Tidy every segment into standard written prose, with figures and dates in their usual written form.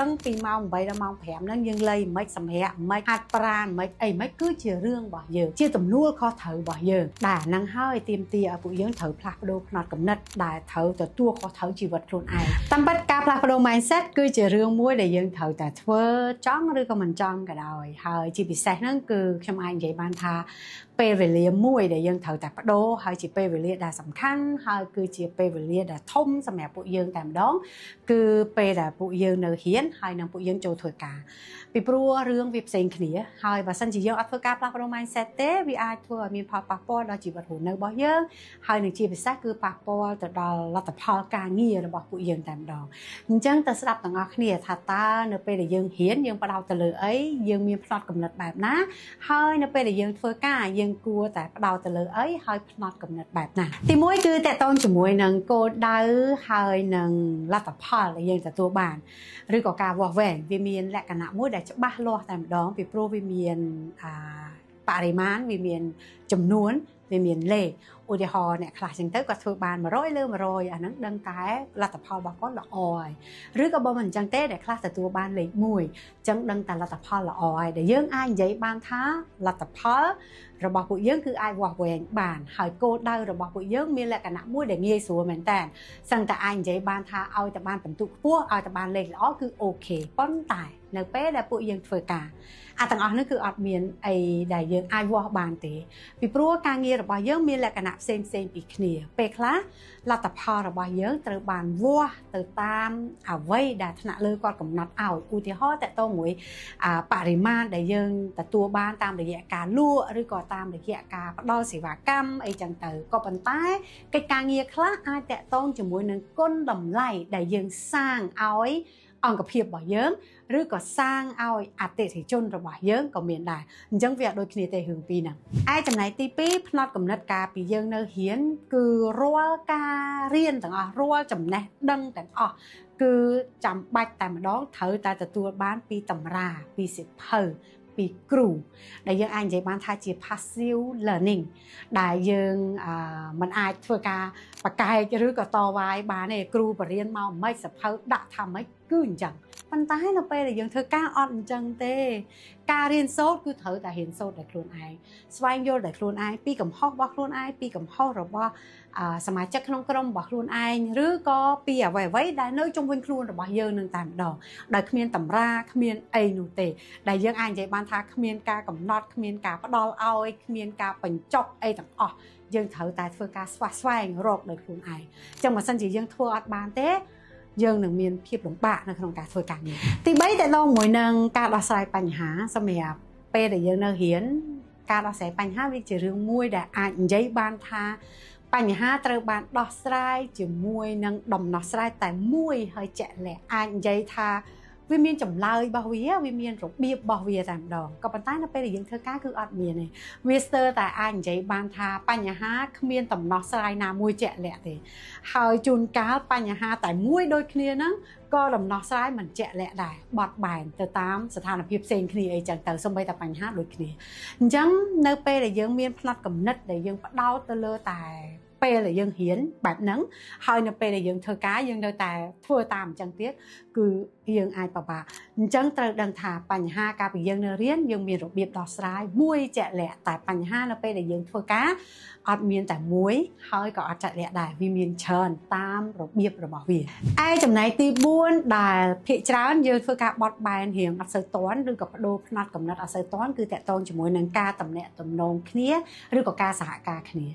ตั้งปีมองใบละมองแผมนั่งยังเลยไม่สมัยไม่หัดปราณไม่ไม่คือเชื่อเรื่องบ่เยอะเชื่อตำนู่ข้อเถาบ่เยอะด่านั่งห้อยเตรียมเตียผู้ยังเถาพลักโดขนาดกำนัดด่าเถาแต่ตัวข้อเถาชีวิตคนไอตั้งปัดกาพลักโดไมเซ็ตคือเชื่อเรื่องมวยแต่ยังเถาแต่เธอจ้องหรือก็มันจ้องก็ได้เฮ้ยจีบิเซ็ตนั่นคือชมไอใหญ่บ้านทาเปรเวลียมวยแต่ยังเถาแต่ปัดโดเฮ้ยจีเปรเวลียด่าสำคัญเฮ้ยคือจีเปรเวลียด่าทมสมัยผู้ยังแต่ดองคือเปรด่าผู้ยังเนื้อเฮียนเฮ้ยนางผู้ยังโจถวยกาปีปลัวเรื่องวิบเซงขณีเฮ้ยว่าสันจียังอัฟกาพลักโดไมเซ็ตเต้วิอาทัวมีพอปากปอดจีบัดหูเนื้อบ่เยอะเฮ้ยหนึ่งจีบิเซ็ตคือปากปอดแต่ดอลลัตพอการเงียระบอกผู้ยังแต่ดองจังแต่สลับต่างอักเนี่ยทัตตาเนื้อเปรแต่ยังเฮียนยังประดาวตะเลยไอ้ยังมีพลอตกำเนิดแบบนะเฮ้ยเนื้อเปรแต่ยังทัวก้ายังกลัวแต่ประดาวตะเลยไอ้เฮ้ยพลอตกำเนิดแบบน่ะตีมวยคือแต่ต้นจมวยนังโกดาเฮ้ยนังลัตพอดยังแต่ตัวบานหรือก็การวอแหวนวิเมียนและกันนะมวยได้จะบ้าล้อแต่ดองปีโปรวิเมียนปริมาณวิเมียนจำนวนวิเมียนเลขอุดหอเนี่ยคลาสจังเตอร์ก็ทัวบานมาร้อยเลื่อมาร้อยอันนั้นดังแต่ลัตพอดบอกก็ละออยหรือก็บอกมันจังเต้แต่คลาสแต่ตัวบานเลขมวยจังดังแต่ลัตพอดละออยแต่ยังอ้ายใหญ่บานท้าลัตพอดระบบผู้ยังคือไอ้วอแหวนบานหายโกได้ระบบผู้ยังมีแหละกันนะมวยเด็กเงี้ยสัวเหมือนแต่สั่งแต่ไอ้ใจบานท้าเอาแต่บานเป็นตุกพวกเอาแต่บานเล็กแล้วคือโอเคป้อนตายเนื้อเป๊ะแต่ผู้ยังเฟกาต่างอันนั่นคืออัดเมียนไอ้ได้ยังไอ้วอบานเตะปีปลัวการเงี้ยระบบยังมีแหละกันนะเซนปีเนียเป๊ะละลัตพอระบบยังตระบานวัวตระตามเอาไว้ได้ถนัดเลยก่อนกำนัดเอาอุทิศแต่ตัวหมวยปริมาณได้ยังแต่ตัวบ้านตามระยะการลู่หรือก็ตามระยะการดอสิวากรรมไอ้จังเตอก็ปันใต้การเงียคละอาแต่ต้องจมูกหนึ่งก้นดำไหลได้ยังสร้างเอาไว้อ่อนกับเพียบบ่เยิ้มหรือก็สร้างเอาอัตเตถิจนระบ่เยิ้มก็เมียนได้จังเวียโดยคณิตหึงปีน่ะไอ้จำไหนตีปีพนอดกำนัดกาปีเยิ้มเนื้อเหียนคือรัวกาเรียนต่างอ่ะรัวจำแนกดังแต่อ่ะคือจำบัดแต่มาดองเธอแต่ตัวบ้านปีตำราปีสิบปีครูได้ยังอ่านใจบ้านท่าจี passive learning ได้ยังมันอาจเพื่อการประกายหรือก็ต่อไว้บ้านเนี่ยครูปรเรียนมาไม่สับเพาด่าทำไม่กืนจังมันตายเราไปได้ยังเธอกล้าอ่อนจังเต้การเรียนโซดคือเธอแต่เห็นโซดแต่ครูนไอสวายโยแต่ครูนไอปีกับพ่อบอกครูนไอปีกับพ่อหรือว่าสมัยจักรนงกรมบอกครูนไอหรือก็ปีเอาไว้ได้เนื้อจงเป็นครูหรือว่าเยอะหนึ่งตามดอกได้ขมิ้นตำราขมิ้นไอหนูเตได้ยังอ่านใจบ้านท่าขมิ้นกากับนอดขมิ้นกาปดอลเอาไอขมิ้นกาเป็นจอกไอต่างอ๋อยังเธอแต่เพื่อการสวายโรคเลยครูนไอจังหวะสันจียังทัวร์อัดบานเต้ยังหนึ่งมีนเพียบหลงปะในขนมการធ្វើការងារទី3តែដល់មួយនឹងការដោះស្រាយបញ្ហាសម្រាប់ពេលដែលយើងនៅរៀនការដោះស្រាយបញ្ហាវាជារឿងមួយដែលអាចនិយាយបានថាបញ្ហាត្រូវបានដោះស្រាយជាមួយនឹងដំណោះស្រាយតែមួយហើយជាក់លាក់អាចនិយាយថាវាមានចម្លើយរបស់វាមានរបៀបរបស់វាតែម្ដងក៏ប៉ុន្តែនៅពេលដែលយើងធ្វើការគឺអត់មានទេវាស្ទើរតែអាចនិយាយបានថាបញ្ហាគ្មានដំណោះស្រាយណាមួយជាក់លាក់ទេហើយជួនកាលបញ្ហាតែមួយដូចគ្នាហ្នឹងក៏ដំណោះស្រាយមិនជាក់លាក់ដែរបត់បែនទៅតាមស្ថានភាពផ្សេងគ្នាអីចឹងទៅសូម្បីតែបញ្ហាដូចគ្នាអញ្ចឹងនៅពេលដែលយើងមានផ្នត់គំនិតដែលយើងផ្ដោតទៅលើតែពេលដែលយើងរៀនបែបហ្នឹងហើយនៅពេលដែលយើងធ្វើការយើងនៅតែធ្វើតាមអញ្ចឹងទៀតគឺយើងអាចពិបាកអញ្ចឹងត្រូវដឹងថាបញ្ហាការពីយើងនៅរៀនយើងមានរបៀបដោះស្រាយមួយជាក់លាក់តែបញ្ហានៅពេលដែលយើងធ្វើការអត់មានតែមួយហើយក៏អត់ជាក់លាក់ដែរវាមានច្រើនតាមរបៀបរបស់វាឯចំណែកទី4ដែលភាគច្រើនយើងធ្វើការបត់បែនរៀងអត់សូវតាន់ឬក៏បដូរផ្នត់កំណត់អត់សូវតាន់គឺតកតងជាមួយនឹងការតំណាក់តំណងគ្នាឬក៏ការសហការគ្នា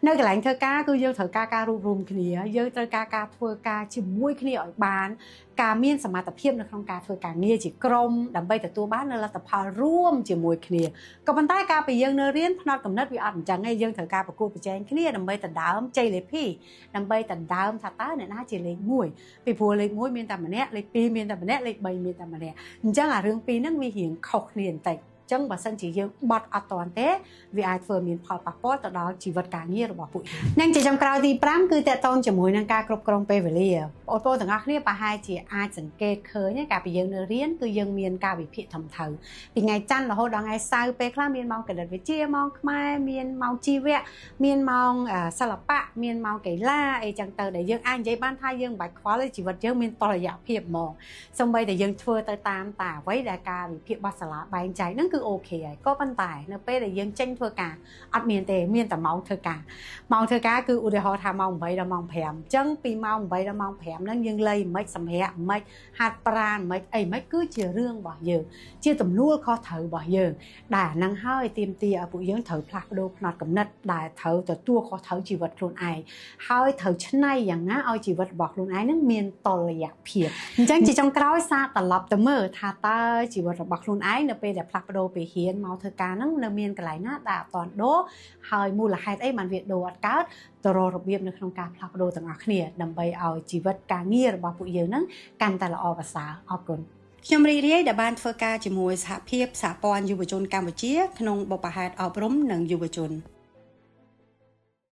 នៅកន្លែងធ្វើការគឺយើងត្រូវការរួបរวมគ្នាយើងត្រូវការធ្វើការជាមួយគ្នាឲ្យបានការមានសមត្ថភាពនៅក្នុងការធ្វើការងារជាក្រុមដើម្បីទទួលបាននូវលទ្ធផលរួមជាមួយគ្នាក៏ប៉ុន្តែការពីយើងនៅរៀនផ្នត់កំណត់វាអត់អញ្ចឹងទេយើងត្រូវការប្រកួតប្រជែងគ្នាដើម្បីដណ្ដើមជ័យលាភីដើម្បីដណ្ដើមថាតើអ្នកណាជាលេខ1ពីព្រោះលេខ1មានតែម្នាក់លេខ2មានតែម្នាក់លេខ3មានតែម្នាក់អញ្ចឹងអារឿងពីរហ្នឹងវារៀងខុសគ្នាបន្តិច ចឹងបើសិនជាយើងបត់អត់តាន់ទេវាអាចធ្វើមានផលប៉ះពាល់ទៅដល់ជីវិតការងាររបស់ពួកយើងនិងជាចុងក្រោយទី5គឺតកតងជាមួយនឹងការគ្រប់គ្រងពេលវេលាបងប្អូនទាំងអស់គ្នាប្រហែលជាអាចសង្កេតឃើញកាលពីយើងនៅរៀនគឺយើងមានការវិភាគធំធៅពីថ្ងៃច័ន្ទរហូតដល់ថ្ងៃសៅរ៍ពេលខ្លះមានម៉ោងគណិតវិទ្យាម៉ោងខ្មែរមានម៉ោងជីវៈមានម៉ោងសិល្បៈមានម៉ោងកីឡាអីចឹងទៅដែលយើងអាចនិយាយបានថាយើងមិនបាច់ខ្វល់ទេជីវិតយើងមានតលយៈភាពហ្មងសូម្បីតែយើងធ្វើទៅតាមតាអ្វីដែលការវិភាគរបស់សាលាបែងចែកហ្នឹងគឺអូខេហើយក៏ប៉ុន្តែនៅពេលដែលយើងចេញធ្វើការអត់មានទេមានតែម៉ោងធ្វើការគឺឧទាហរណ៍ថាម៉ោង8ដល់ម៉ោង5អញ្ចឹងពីម៉ោង8ដល់ម៉ោង5ហ្នឹងយើងលៃមិនសម្រាប់មិនហាត់ប្រាណមិនអីមិនគឺជារឿងរបស់យើងជាទំនួលខុសត្រូវរបស់យើងដែលអាហ្នឹងហើយទាមទារឲ្យពួកយើងត្រូវផ្លាស់ប្ដូរផ្នត់គំនិតដែលត្រូវទទួលខុសត្រូវជីវិតខ្លួនឯងហើយត្រូវច្នៃយ៉ាងណាឲ្យជីវិតរបស់ខ្លួនឯងហ្នឹងមានតុល្យភាពអញ្ចឹងជាចុងក្រោយសារត្រឡប់ទៅមើលថាតើជីវិតរបស់ខ្លួនឯងនៅពេលដែលផ្លាស់ប្ដូរពីរៀនមកធ្វើការហ្នឹងនៅមានកន្លែងណាដែលអត់ទាន់ដូរហើយមូលហេតុអីបានវាដូរអត់កើតទៅរករបៀបនៅក្នុងការផ្លាស់ប្ដូរទាំងអស់គ្នាដើម្បីឲ្យជីវិតការងាររបស់ពួកយើងហ្នឹងកាន់តែល្អប្រសើរអរគុណខ្ញុំរីករាយដែលបានធ្វើការជាមួយសហភាពសហព័ន្ធយុវជនកម្ពុជាក្នុងបុព្វហេតុអប់រំនិងយុវជន